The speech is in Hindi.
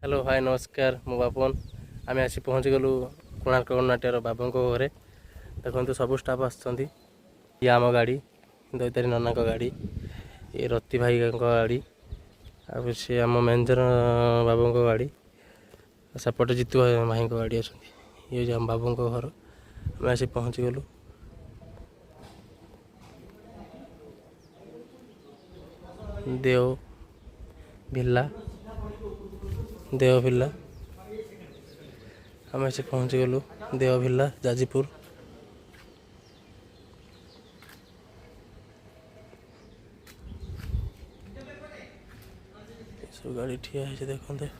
हेलो हाय नमस्कार मु बापन आम आसी पहुँची गलु कोणार्क कर्णाट्यर बाबा घरे देखो सब स्टाफ आम गाड़ी दैतारी नना गाड़ी ये रति भाई गाड़ी आ सी आम मेंजर बाबू गाड़ी सेपटे जीतू भाई गाड़ी अच्छी ये आम बाबू घर आम आसी पहुँची गलु देव भिल्ला आम आसी पहुँची गलु देव भिल्ला जाजीपुर सब गाड़ी ठिया है देखते